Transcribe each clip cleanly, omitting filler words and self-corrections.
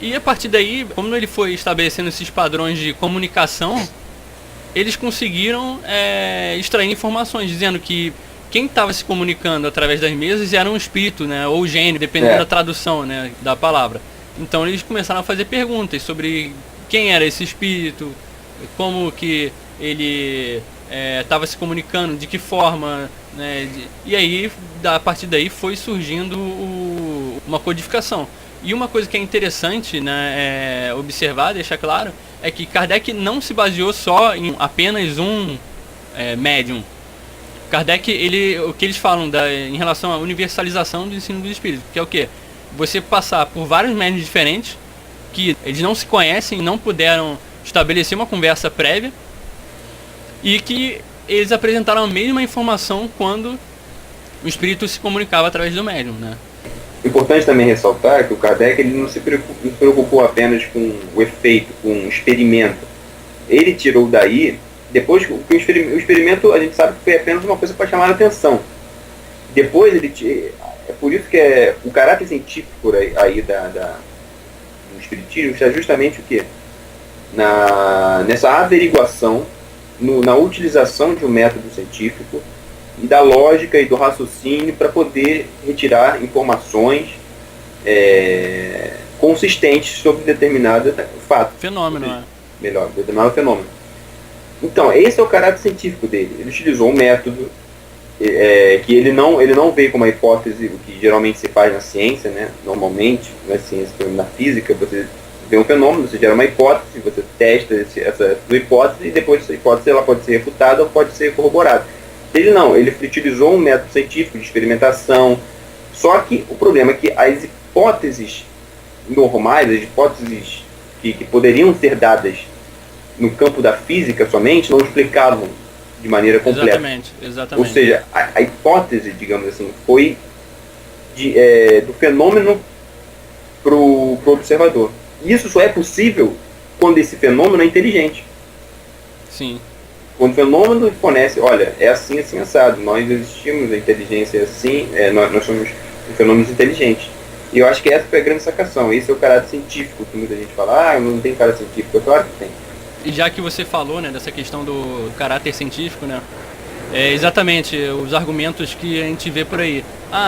E a partir daí, como ele foi estabelecendo esses padrões de comunicação, eles conseguiram extrair informações, dizendo que quem estava se comunicando através das mesas era um espírito, né, ou gênio, dependendo da tradução, né, da palavra. Então eles começaram a fazer perguntas sobre quem era esse espírito, como que ele estava se comunicando, de que forma, né, e aí, a partir daí, foi surgindo uma codificação. E uma coisa que é interessante, né, observar, deixar claro, é que Kardec não se baseou só em apenas um médium. Kardec, o que eles falam em relação à universalização do ensino do espírito, que é o quê? Você passar por vários médiums diferentes, que eles não se conhecem, não puderam estabelecer uma conversa prévia, e que eles apresentaram a mesma informação quando o espírito se comunicava através do médium, né? Importante também ressaltar que o Kardec ele não se preocupou apenas com o efeito, com o experimento. Ele tirou daí, depois que o experimento a gente sabe que foi apenas uma coisa para chamar a atenção. Depois é por isso que o caráter científico aí do espiritismo está justamente o quê? Nessa averiguação, na utilização de um método científico e da lógica e do raciocínio para poder retirar informações consistentes sobre determinado fato. Fenômeno, melhor, determinado fenômeno. Então, esse é o caráter científico dele. Ele utilizou um método que ele não veio com uma hipótese, o que geralmente se faz na ciência, né? Normalmente, na ciência, na física, você vê um fenômeno, você gera uma hipótese, você testa essa hipótese e depois essa hipótese ela pode ser refutada ou pode ser corroborada. Ele utilizou um método científico de experimentação, só que o problema é que as hipóteses normais, as hipóteses que poderiam ser dadas no campo da física somente, não explicavam de maneira completa. Exatamente. Ou seja, a hipótese, digamos assim, foi do fenômeno para o observador. Isso só é possível quando esse fenômeno é inteligente. Sim. Quando o fenômeno fornece, olha, é assim, assim, assado, nós existimos, a inteligência é assim, nós somos fenômenos inteligentes. E eu acho que essa foi a grande sacação, esse é o caráter científico, que muita gente fala, não tem caráter científico, claro que tem. E já que você falou, né, dessa questão do caráter científico, né, exatamente os argumentos que a gente vê por aí.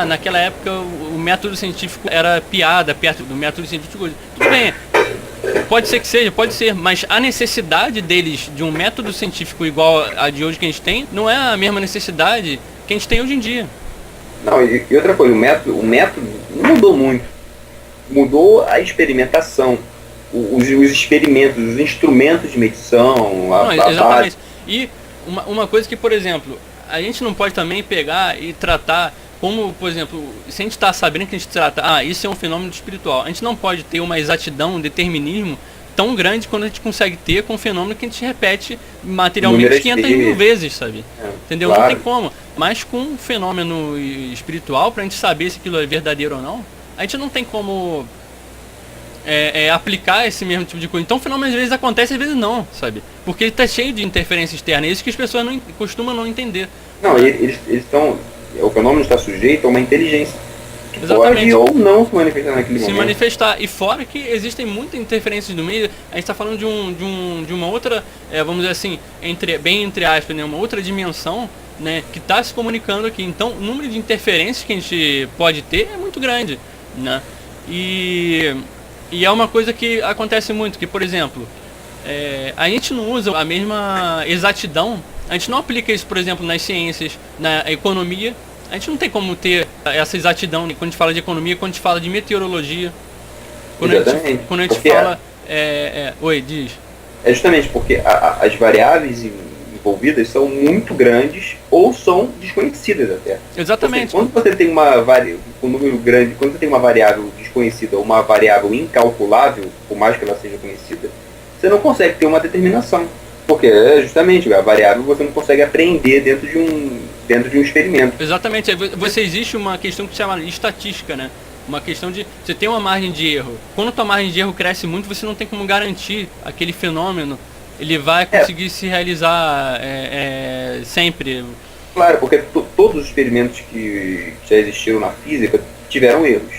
Naquela época o método científico era piada perto do método científico. Tudo bem, pode ser que seja, pode ser, mas a necessidade deles de um método científico igual a de hoje que a gente tem, não é a mesma necessidade que a gente tem hoje em dia. Não, e outra coisa, o método não mudou muito. Mudou a experimentação, os experimentos, os instrumentos de medição, exatamente. Base. E uma coisa que, por exemplo, a gente não pode também pegar e tratar como, por exemplo, se a gente está sabendo que a gente trata, isso é um fenômeno espiritual, a gente não pode ter uma exatidão, um determinismo tão grande quando a gente consegue ter com um fenômeno que a gente repete materialmente 500 mil vezes, sabe? Entendeu? Claro. Não tem como. Mas com um fenômeno espiritual, pra gente saber se aquilo é verdadeiro ou não, a gente não tem como aplicar esse mesmo tipo de coisa. Então o fenômeno às vezes acontece, às vezes não, sabe? Porque ele está cheio de interferência externa. É isso que as pessoas costumam não entender. Não, eles estão... O fenômeno está sujeito a uma inteligência que exatamente. Pode ou não se manifestar naquele momento. Se manifestar. E fora que existem muitas interferências no meio, a gente está falando de uma outra, vamos dizer assim, bem entre aspas, né, uma outra dimensão, né, que está se comunicando aqui. Então o número de interferências que a gente pode ter é muito grande, né? E é uma coisa que acontece muito, que por exemplo, a gente não usa a mesma exatidão. A gente não aplica isso, por exemplo, nas ciências, na economia. A gente não tem como ter essa exatidão quando a gente fala de economia, quando a gente fala de meteorologia. Quando a gente fala... Oi, diz. É justamente porque as variáveis envolvidas são muito grandes ou são desconhecidas até. Exatamente. Seja, quando você tem um número grande, quando você tem uma variável desconhecida ou uma variável incalculável, por mais que ela seja conhecida, você não consegue ter uma determinação. Porque justamente a variável você não consegue apreender dentro de um experimento. Exatamente. Você existe uma questão que se chama estatística, né? Uma questão de você tem uma margem de erro. Quando a tua margem de erro cresce muito, você não tem como garantir aquele fenômeno. Ele vai conseguir se realizar sempre. Claro, porque todos os experimentos que já existiram na física tiveram erros.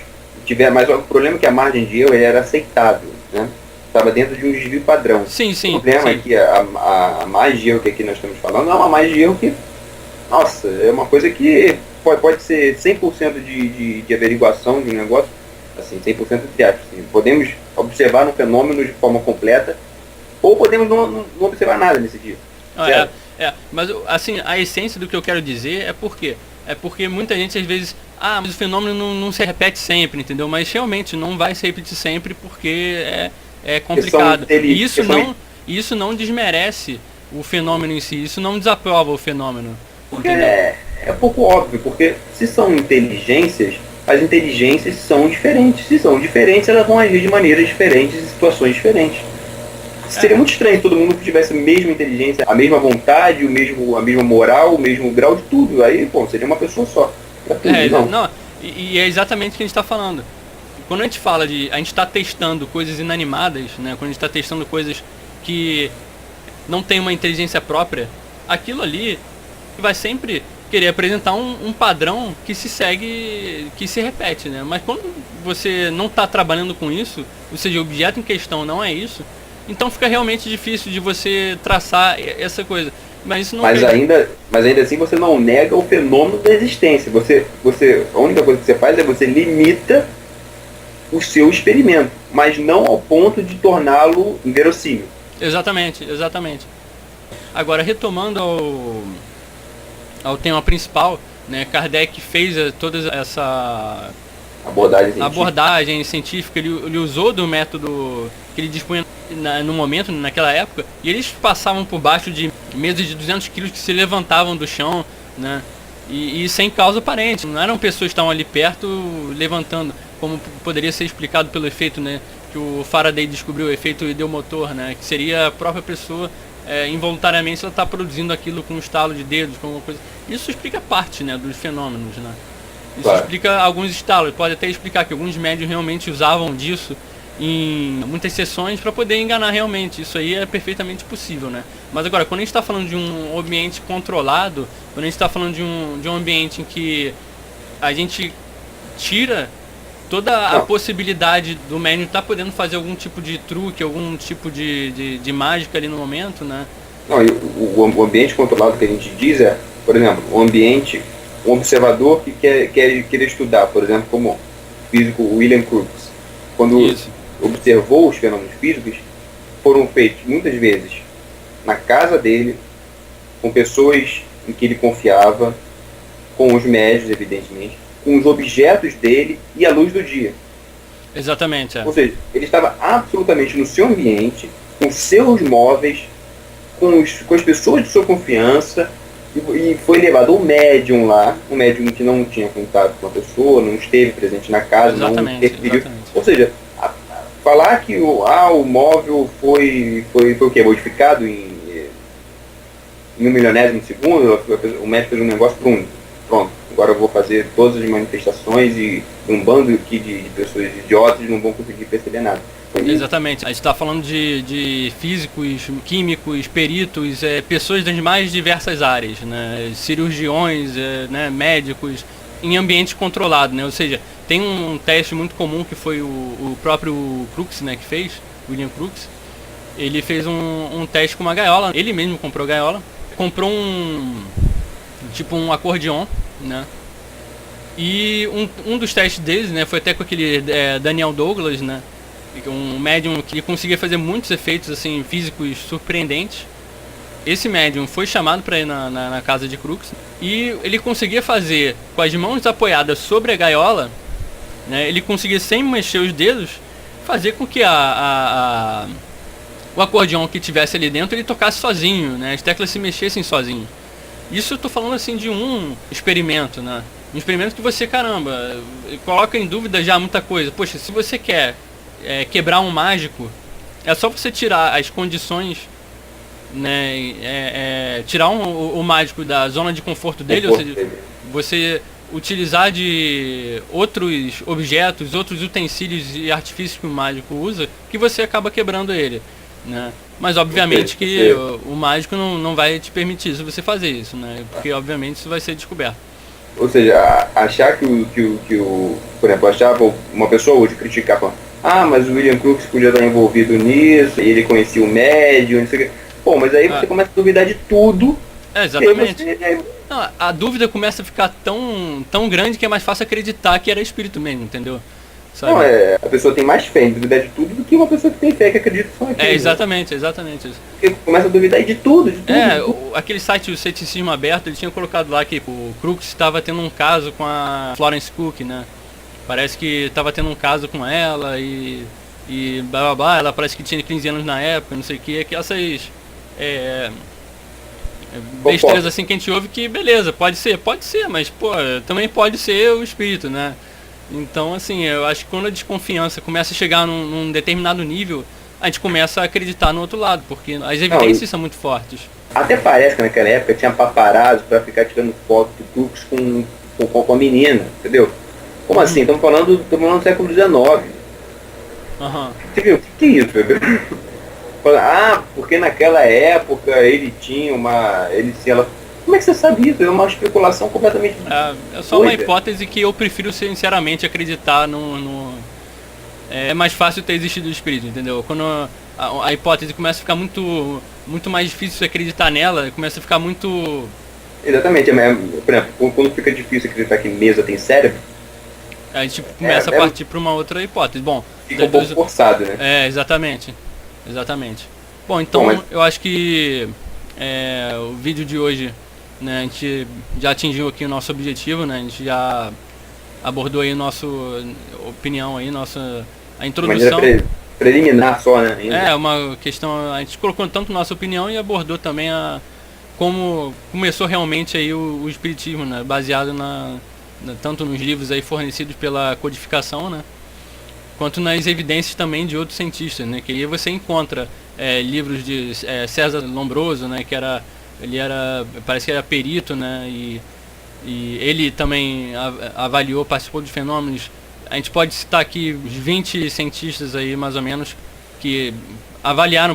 mas o problema é que a margem de erro ele era aceitável, né? Estava dentro de um desvio padrão. Sim. O problema é que a margem de erro que aqui nós estamos falando é uma margem de erro que, nossa, é uma coisa que pode ser 100% de averiguação de um negócio, assim, 100% de aspas. Assim. Podemos observar um fenômeno de forma completa, ou podemos não observar nada nesse dia. Mas assim, a essência do que eu quero dizer é porque muita gente às vezes, mas o fenômeno não se repete sempre, entendeu? Mas realmente não vai se repetir sempre porque é complicado. E isso não desmerece o fenômeno em si, isso não desaprova o fenômeno. Porque é pouco óbvio, porque se são inteligências, as inteligências são diferentes. Se são diferentes, elas vão agir de maneiras diferentes em situações diferentes. Seria muito estranho se todo mundo tivesse a mesma inteligência, a mesma vontade, a mesma moral, o mesmo grau de tudo. Aí, seria uma pessoa só. E é exatamente o que a gente está falando. Quando a gente fala a gente está testando coisas inanimadas, né? Quando a gente está testando coisas que não tem uma inteligência própria, aquilo ali vai sempre querer apresentar um padrão que se segue, que se repete, né? Mas quando você não está trabalhando com isso, ou seja, o objeto em questão não é isso, então fica realmente difícil de você traçar essa coisa. Mas isso não ainda assim você não nega o fenômeno da existência. A única coisa que você faz é você limita o seu experimento, mas não ao ponto de torná-lo inverossímil. Exatamente. Agora, retomando ao tema principal, né, Kardec fez toda essa abordagem científica, ele usou do método que ele dispunha no momento, naquela época, e eles passavam por baixo de mesas de 200 quilos que se levantavam do chão, né, e sem causa aparente. Não eram pessoas que estavam ali perto levantando, como poderia ser explicado pelo efeito, né, que o Faraday descobriu, o efeito ideomotor, né, que seria a própria pessoa involuntariamente ela está produzindo aquilo com um estalo de dedos, com alguma coisa. Isso explica parte, né, dos fenômenos, né. Isso explica alguns estalos. Pode até explicar que alguns médios realmente usavam disso em muitas sessões para poder enganar realmente. Isso aí é perfeitamente possível, né? Mas agora, quando a gente está falando de um ambiente controlado, quando a gente está falando de um ambiente em que a gente tira toda a possibilidade do médium estar podendo fazer algum tipo de truque, algum tipo de mágica ali no momento, né? Não, e o ambiente controlado que a gente diz é, por exemplo, um observador que quer estudar, por exemplo, como o físico William Crookes, quando observou os fenômenos físicos, foram feitos muitas vezes na casa dele, com pessoas em que ele confiava, com os médios, evidentemente, com os objetos dele e a luz do dia. Exatamente. Ou seja, ele estava absolutamente no seu ambiente, com seus móveis, com as pessoas de sua confiança, e foi levado um médium lá, um médium que não tinha contato com a pessoa, não esteve presente na casa, não interferiu. Ou seja, falar que o móvel foi o quê? Modificado em 1.000.000º de segundo, o médico fez um negócio, pronto, agora eu vou fazer todas as manifestações e um bando aqui de pessoas idiotas não vão conseguir perceber nada. Exatamente, a gente está falando de físicos, químicos, peritos, pessoas das mais diversas áreas, né? Cirurgiões, né? Médicos, em ambiente controlado, né? Ou seja, tem um teste muito comum que foi o próprio Crookes, né, que fez, William Crookes. Ele fez um teste com uma gaiola, ele mesmo comprou gaiola, comprou um acordeon, né? E um dos testes deles, né, foi até com aquele Daniel Douglas, né? Um médium que conseguia fazer muitos efeitos assim físicos surpreendentes. Esse médium foi chamado para ir na casa de Crookes e ele conseguia fazer com as mãos apoiadas sobre a gaiola, né, ele conseguia sem mexer os dedos fazer com que o acordeão que tivesse ali dentro ele tocasse sozinho, né, as teclas se mexessem sozinho. Isso eu tô falando assim de um experimento, né, um experimento que você, caramba, coloca em dúvida já muita coisa. Poxa, se você quer quebrar um mágico, é só você tirar as condições, né, tirar o mágico da zona de conforto dele, ou seja, você utilizar de outros objetos, outros utensílios e artifícios que o mágico usa, que você acaba quebrando ele, né? Mas obviamente que o mágico não vai te permitir você fazer isso, né? Porque obviamente isso vai ser descoberto. Ou seja, achar por exemplo, achar uma pessoa hoje criticar, falando, mas o William Crookes podia estar envolvido nisso, e ele conhecia o médium, não sei o quê. Pô, mas aí você começa a duvidar de tudo. Exatamente. Não, a dúvida começa a ficar tão grande que é mais fácil acreditar que era espírito mesmo, entendeu? Sabe? Não, a pessoa tem mais fé em duvidar de tudo do que uma pessoa que tem fé que acredita só aquilo. Exatamente isso. Porque começa a duvidar de tudo, de tudo. Aquele site, o Ceticismo Aberto, ele tinha colocado lá que o Crookes estava tendo um caso com a Florence Cook, né? Parece que estava tendo um caso com ela e blá blá blá, ela parece que tinha 15 anos na época, não sei o que, que essas besteiras assim que a gente ouve que beleza, pode ser, mas pô, também pode ser o espírito, né? Então assim, eu acho que quando a desconfiança começa a chegar num determinado nível, a gente começa a acreditar no outro lado, porque as evidências são muito fortes. Até parece que naquela época tinha paparazzo pra ficar tirando foto do Crookes com a menina, entendeu? Como assim? Estamos falando do século XIX. Você viu? O que é isso? Porque naquela época ele tinha ela. Como é que você sabe isso? É uma especulação completamente é só uma hipótese que eu prefiro sinceramente acreditar é mais fácil ter existido o espírito, entendeu? Quando a hipótese começa a ficar muito mais difícil de acreditar nela, começa a ficar muito... Exatamente, por exemplo, quando fica difícil acreditar que mesa tem cérebro, a gente começa a partir para uma outra hipótese. Bom, fica um pouco forçado, né? Exatamente. Bom, então eu acho que o vídeo de hoje, né, a gente já atingiu aqui o nosso objetivo, né? A gente já abordou aí nossa opinião aí, a introdução. Preliminar só, né? Uma questão, a gente colocou tanto nossa opinião e abordou também como começou realmente aí o espiritismo, né? Baseado tanto nos livros aí fornecidos pela codificação, né? Quanto nas evidências também de outros cientistas, né? Que aí você encontra livros de César Lombroso, né? Parece que era perito, né? E ele também participou de fenômenos. A gente pode citar aqui 20 cientistas aí, mais ou menos, que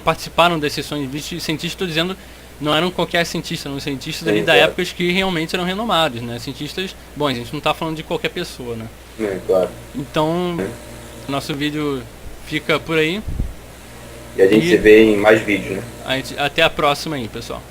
participaram das sessões. 20 cientistas, estou dizendo, não eram qualquer cientista, eram cientistas ali da época que realmente eram renomados, né? Cientistas, bom, a gente não está falando de qualquer pessoa, né? Claro. Então, nosso vídeo fica por aí. E a gente se vê em mais vídeos, né? Até a próxima aí, pessoal.